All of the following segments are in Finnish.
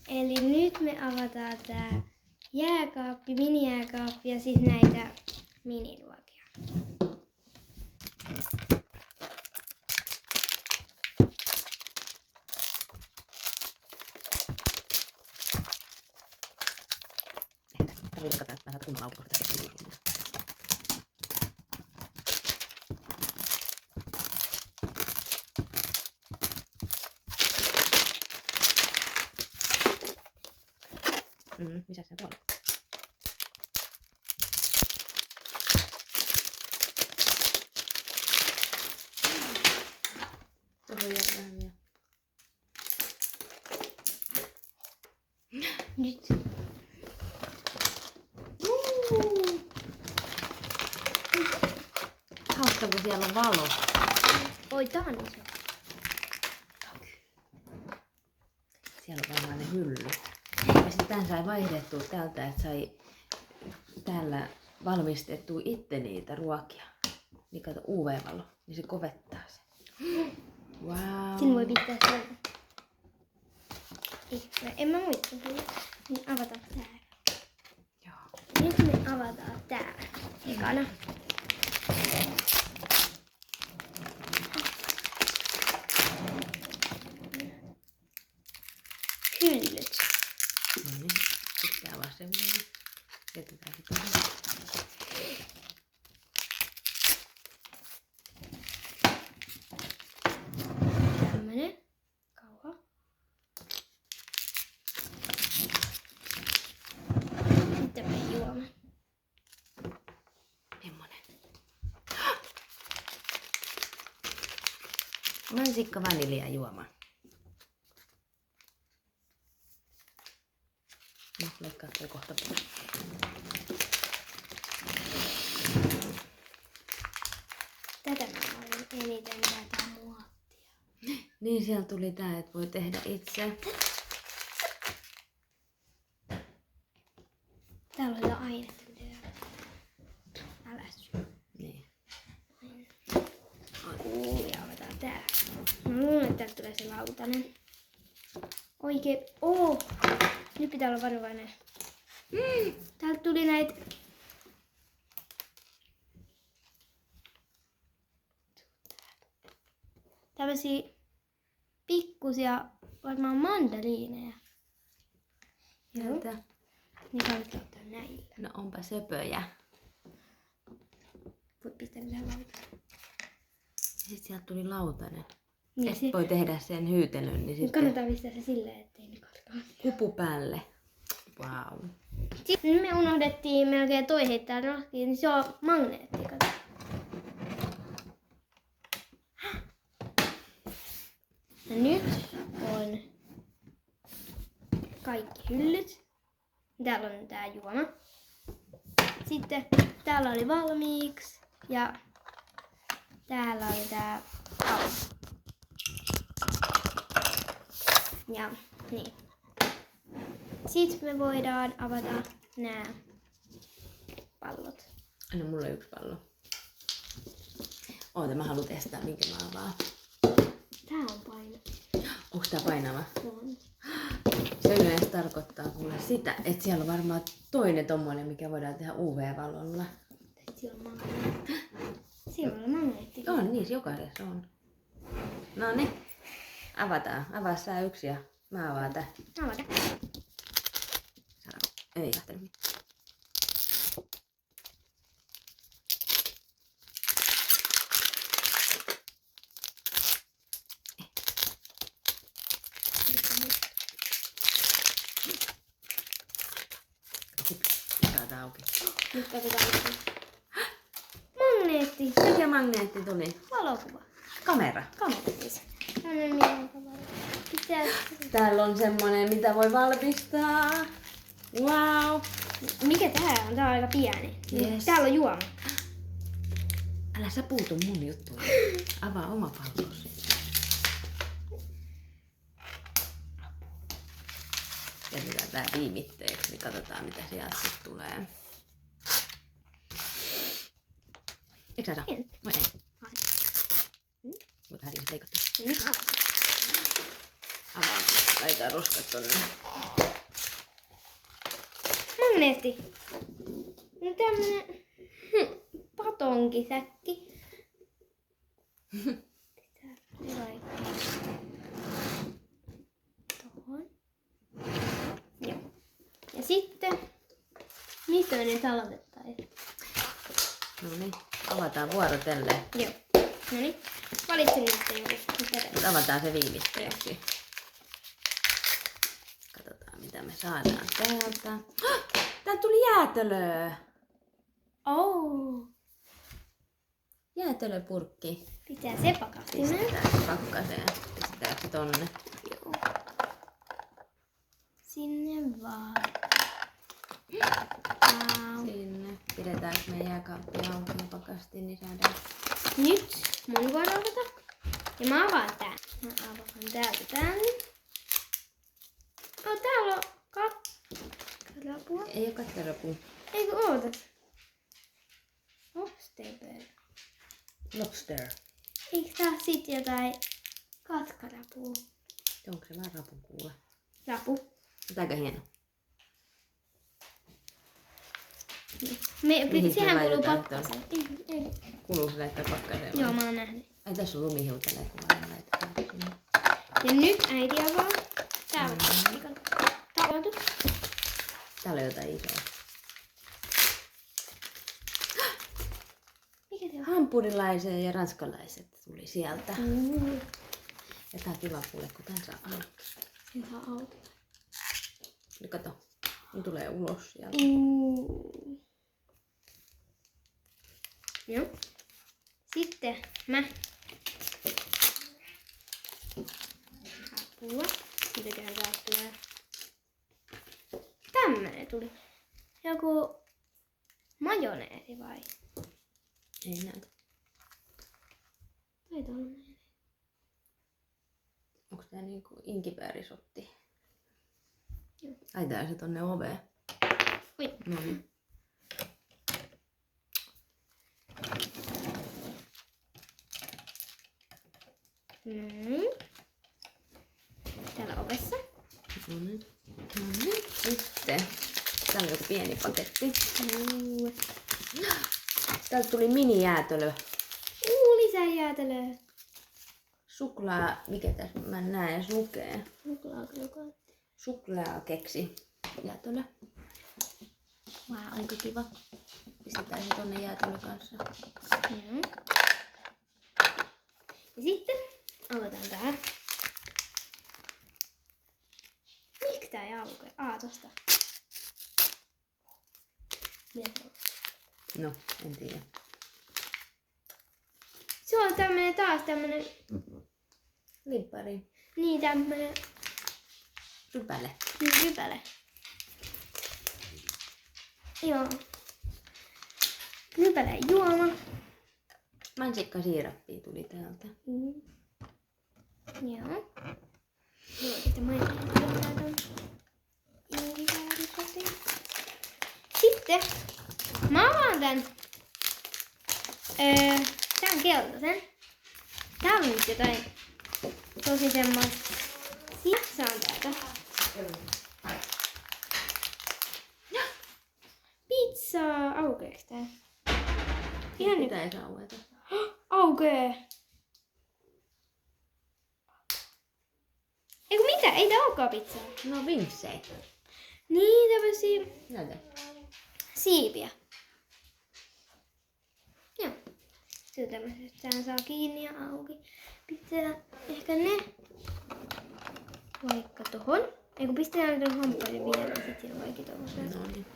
Eli nyt me avataan tää jääkaappi, minijääkaappi ja siis näitä miniruokia. Tarvitseeko tästä kunnon auki, koska tässä ei ole. Missä se tuolla? Tuolla on vähän vielä. Nyt. Hauska, kun siellä on valo. Oi, tää on iso. Siellä on varmaan ne hylly. Ja sitten tän sai vaihdettua täältä, että sai täällä valmistettua itse niitä ruokia. Niin kato UV-valo, niin se kovettaa sen. Wow. Sinne voi pistää sen. En mä muista kyllä. Niin avataan tää. Joo. Nyt me avataan tää ekana. Hyllyt. No niin, pitää vasemmalle. Jätetään se tähän. Tämmönen. Kauha. Sitten me juoma. Semmonen. Mansikka vanilja juoma. No, leikkaa toi kohta pois. Tätä mä haluan eniten tätä muottia. Niin, siellä tuli tää, että voi tehdä itse. Täällä on jotain ainetta. Älä syö. Niin. Ja avataan tää. Mä luulen, että täältä tulee se lautanen. Oikein. Oh! Nyt pitää olla varovainen. Täältä tuli näitä. Tällaisia pikkusia, varmaan mandaliineja. Joo. Täältä. Niin kannattaa ottaa näillä. No onpa söpöjä. Voit pistää tähän lautaan. Sitten sieltä tuli lautanen. Niin, Ja voi tehdä sen hyytelyn, niin sitten kannattaa pistää se silleen, ettei ne karkaa. hupu päälle. Wow. Sitten me unohdettiin melkein toi heittää roskiin, niin se on magneetti. Kato. Ja nyt on kaikki hyllyt. Täällä on tää juoma. Sitten täällä oli valmiiksi ja täällä oli tää kauha. Ja niin. Sitten me voidaan avata nää pallot. Anna mulle yksi pallo. Oota, mä haluan testaa, minkä mä avaan. Tää on paino. Onks tää painava? On. Se yleensä tarkoittaa kuule sitä, että siellä on varmaan toinen tommonen, mikä voidaan tehdä UV-valolla. Siellä on magneetti. Siellä on magneetti. On, niin jokaisessa on. No niin, avataan. Avaa sä yksi ja mä avaan tää. Avata. Ei lähtenyt mitään. Saadaan auki. Nyt katsotaan. Magneetti. Mikä magneetti tuli? Valokuva. Kamera. Kamera siis. Tämmönen mielenkiintoinen. Pitää... Täällä on semmonen, mitä voi valmistaa. Wow. Mikä tää on? Tää on aika pieni. Yes. Täällä on juoma. Älä sä puutu mun juttuun. Avaa oma pallosi. Jätetään tää viimitteeksi, niin katsotaan mitä sieltä sit tulee. Eikö sä saa? En. Vai ei? Mut vähän leikattu. Nyt avataan. Avaa. laitetaan roskat tonne. Magneetti. No tämmönen patonkisäkki. Pitää laittaa tohon. Joo. Ja sitten, mistä me nyt aloitettaisiin? No niin, avataan vuorotellen. Joo. No niin. Valitsin nyt joku. Nyt avataan se viimeisteeksi. Katsotaan mitä me saadaan täältä. Täältä tuli jäätelöä! Oh. Jäätelöpurkki. Pitää se pakastimeen. Pistetään se pakkaseen. Pistetään se tonne. Joo. Sinne vaan. Wow. Sinne. Pidetään meidän jääkaappi auki ja pakastiin, niin saadaan. Nyt mun vuoro avata. Ja mä avaan tän. Mä avaan täältä tänne. Oh, täällä on kattelapua. Ei oo kattelapuu. Eikö ootas? Lobster. Lobster. Eikö tää oo sit jotain katkarapua? Onko se vaan rapun kuule? Rapu. Aika hieno. Mihin se sehän kuuluu laitetaan pakkaseen. Ei. Kuuluu se laittaa pakkaseen? Joo, mä oon nähnyt. Ai tässä on lumihiutaleet, kun mä laitetaan sinne. Ja nyt äiti avaa. Täällä on tavoitu. Täällä on jotain isoa. Mikä se on? Hampurilaiset ja ranskalaiset tuli sieltä. Ja tää on kiva kuule, kun tän saa auki. Sen saa auki. Nyt kato, ne tulee ulos sieltä. Joo. Sitten mä apua. Mitäköhän taas tulee? Tämmönen tuli. Joku majoneesi vai? Ei näytä. Tai tollanen. Onko tää niinku inkipäärisotti? Joo. Laitetaan se tonne oveen. Oi. No niin. Täällä ovessa. No niin. No niin. Sitten. Täällä on joku pieni paketti. Täältä tuli mini-jäätelö. Lisää jäätelöä. Suklaa, mikä tässä mä en näe edes lukee. Suklaakeksi. Jäätelö. Wow, aika kiva. Pistetään se tonne jäätelö kanssa. Joo. Ja sitten avataan tää. Miksi tää ei aukea? Tosta. Mitä se on? No, en tiedä. Se on tämmönen taas tämmönen. Limppari. Niin tämmönen. Rypäle. Niin rypäle. Joo. Rypäle juoma. Mansikkasiirappia tuli täältä. Joo. Joo, sitten mainitaan. Sitten mä avaan tän. Tän keltaisen. Täällä on nyt jotain tosi semmoista. Saan täältä. Pizzaa. Aukeeks tää? Ihan nyt. Pitäisi aueta. Aukee. Eiku mitä? Ei tää olekaan pizzaa. No vinksei. Niin, tämmösiä Näytä. siipiä. Joo. Se on tämmöset, tähän saa kiinni ja auki. Pitää ehkä ne vaikka tohon. Eiku pistetään tuon hampaiden vielä, niin sit siinä on kaikki tommoset. No niin.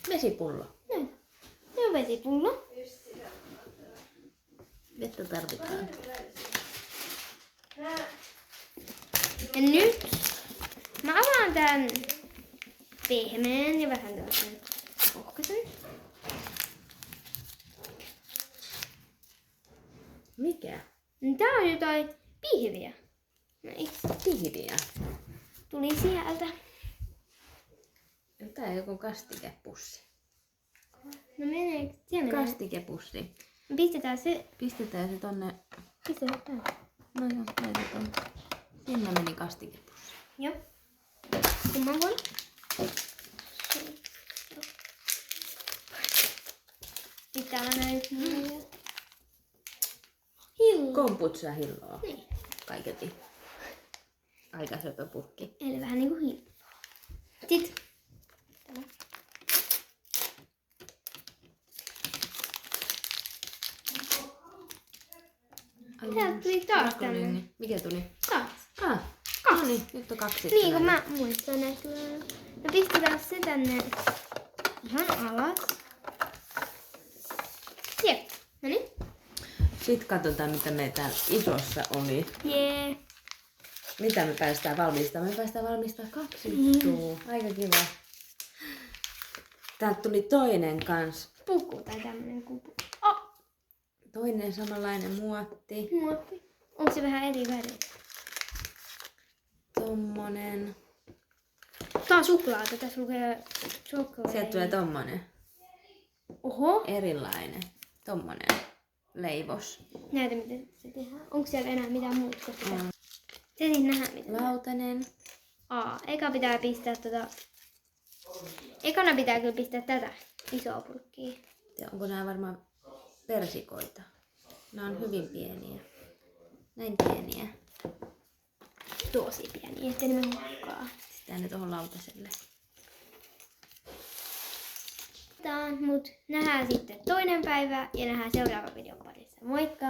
Vesipullo. Näin. Se on vesipullo. Vettä tarvitaan. Ja nyt mä avaan tän pehmeän ja vähän tämmösen ohkaisen. Mikä? Tää on jotain pihviä. Näin. Pihviä. Tuli sieltä. Tää on joku kastikepussi. No menee. Siellä menee. Kastikepussi. Pistetään se. Pistetään se tonne Pistä se tänne. No joo, laitetaan. Sinne meni kastikepussi. Joo. Kumman vuonna? Sitten täällä on näin. Hillo. Komputsa hilloa. Niin. Kaiketi. Aika söpö pukki. Eli vähän niinku hilloa. Sitten. Tämä. Täältä tuli taas tämmönen. Mikä tuli? Kaksi. Kaksi. No niin, nyt on kaksi. Niin kuin mä muistan, että no pistetään se tänne ihan alas. Jep. No niin. Sitten katsotaan, mitä me täällä isossa oli. Jee. Mitä me päästään valmistamaan? Me päästään valmistamaan 2 juttua. Aika kiva. Täältä tuli toinen kans. Puku tai tämmönen kupu. Oh. Toinen samanlainen muotti. Muotti. Onko se vähän eri väri? Tommonen. Tää on suklaata. Tässä lukee chocolate. Sieltä tulee tommonen. Oho. Erilainen. Tommonen. Leivos. Näytä miten se tehdään. Onko siellä enää mitään muuta? Tein nähdä mitä. Lautanen. Eka pitää pistää Ekana pitää kyllä pistää tätä isoa purkkia. Ja onko nämä varmaan persikoita? Nämä on hyvin pieniä. Näin pieniä. Tosi pieni, ettei ne mene hukkaan. Sitten ne tuohon lautaselle. Mut nähdään sitten toinen päivä ja nähdään seuraava videon parissa. Moikka!